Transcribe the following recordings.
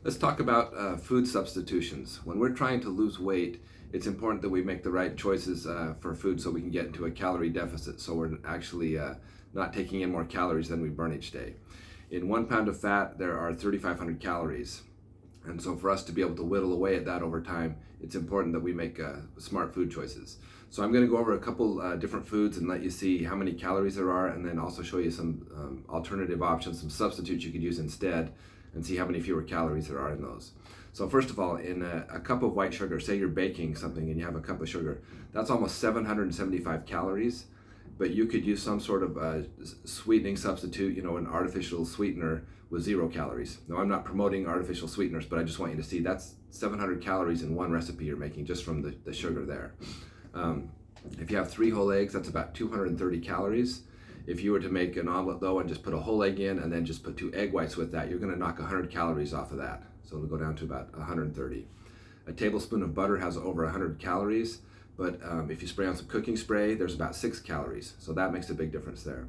Let's talk about food substitutions. When we're trying to lose weight, it's important that we make the right choices for food so we can get into a calorie deficit, so we're actually not taking in more calories than we burn each day. In 1 pound of fat, there are 3,500 calories. And so for us to be able to whittle away at that over time, it's important that we make smart food choices. So I'm going to go over a couple different foods and let you see how many calories there are, and then also show you some alternative options, some substitutes you could use instead, and see how many fewer calories there are in those. So first of all, in a cup of white sugar, say you're baking something and you have a cup of sugar, that's almost 775 calories, but you could use some sort of sweetening substitute, an artificial sweetener with 0 calories. Now, I'm not promoting artificial sweeteners, but I just want you to see that's 700 calories in one recipe you're making just from the sugar there. If you have 3 whole eggs, that's about 230 calories. If you were to make an omelet though and just put a whole egg in and then just put 2 egg whites with that, you're going to knock 100 calories off of that. So it'll go down to about 130. A tablespoon of butter has over 100 calories, but if you spray on some cooking spray, there's about 6 calories. So that makes a big difference there.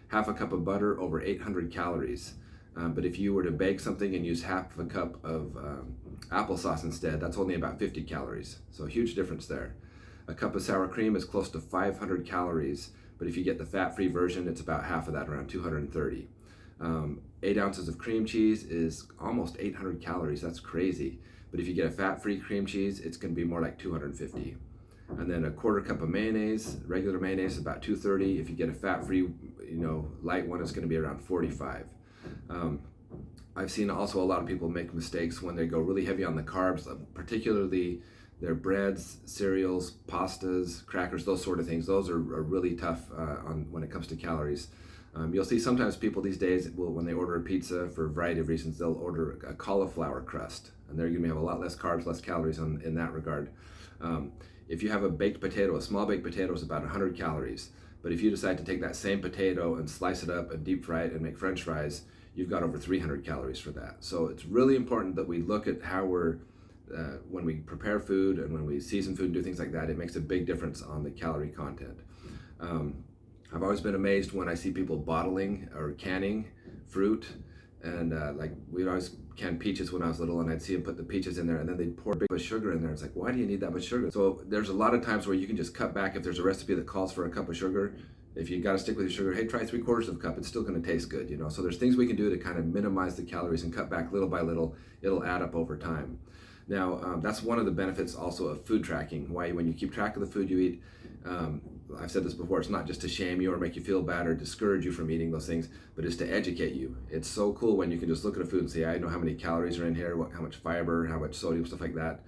Half a cup of butter, over 800 calories. But if you were to bake something and use half a cup of applesauce instead, that's only about 50 calories. So a huge difference there. A cup of sour cream is close to 500 calories, but if you get the fat-free version, it's about half of that, around 230. 8 ounces of cream cheese is almost 800 calories. That's crazy. But if you get a fat-free cream cheese, it's going to be more like 250. And then a quarter cup of mayonnaise, regular mayonnaise, about 230. If you get a fat-free, light one, it's going to be around 45. I've seen also a lot of people make mistakes when they go really heavy on the carbs, particularly their breads, cereals, pastas, crackers, those sort of things. Those are really tough when it comes to calories. You'll see sometimes people these days, when they order a pizza, for a variety of reasons, they'll order a cauliflower crust, and they're going to have a lot less carbs, less calories in that regard. If you have a baked potato, a small baked potato is about 100 calories. But if you decide to take that same potato and slice it up and deep fry it and make French fries, you've got over 300 calories for that. So it's really important that we look at how when we prepare food and when we season food and do things like that, it makes a big difference on the calorie content. I've always been amazed when I see people bottling or canning fruit, and like we'd always can peaches when I was little, and I'd see them put the peaches in there and then they'd pour a big of sugar in there. It's like, why do you need that much sugar? So there's a lot of times where you can just cut back. If there's a recipe that calls for a cup of sugar, if you got to stick with your sugar, hey, try 3/4 of a cup. It's still going to taste good, So there's things we can do to kind of minimize the calories and cut back little by little. It'll add up over time. Now, that's one of the benefits also of food tracking. Why, when you keep track of the food you eat, I've said this before, it's not just to shame you or make you feel bad or discourage you from eating those things, but it's to educate you. It's so cool when you can just look at a food and say, I know how many calories are in here, how much fiber, how much sodium, stuff like that.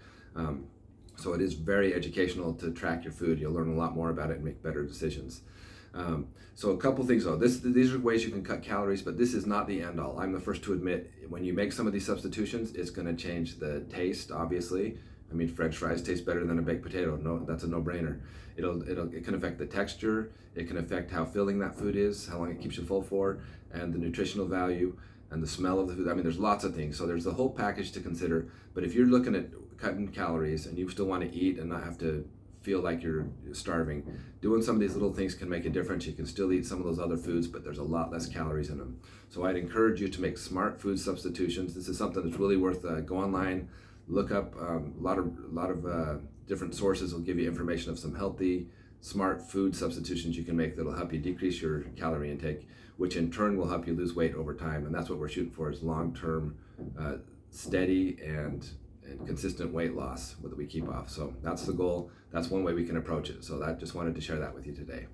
So it is very educational to track your food. You'll learn a lot more about it and make better decisions. So a couple things though. These are ways you can cut calories, but this is not the end all. I'm the first to admit, when you make some of these substitutions, it's going to change the taste, obviously. I mean, French fries taste better than a baked potato. No, that's a no-brainer. It can affect the texture. It can affect how filling that food is, how long it keeps you full for, and the nutritional value and the smell of the food. I mean, there's lots of things. So there's the whole package to consider. But if you're looking at cutting calories and you still want to eat and not have to feel like you're starving, doing some of these little things can make a difference. You can still eat some of those other foods, but there's a lot less calories in them. So I'd encourage you to make smart food substitutions. This is something that's really worth go online, look up a lot of different sources will give you information of some healthy, smart food substitutions you can make that'll help you decrease your calorie intake, which in turn will help you lose weight over time. And that's what we're shooting for, is long-term, steady and consistent weight loss that we keep off. So that's the goal. That's one way we can approach it. So I just wanted to share that with you today.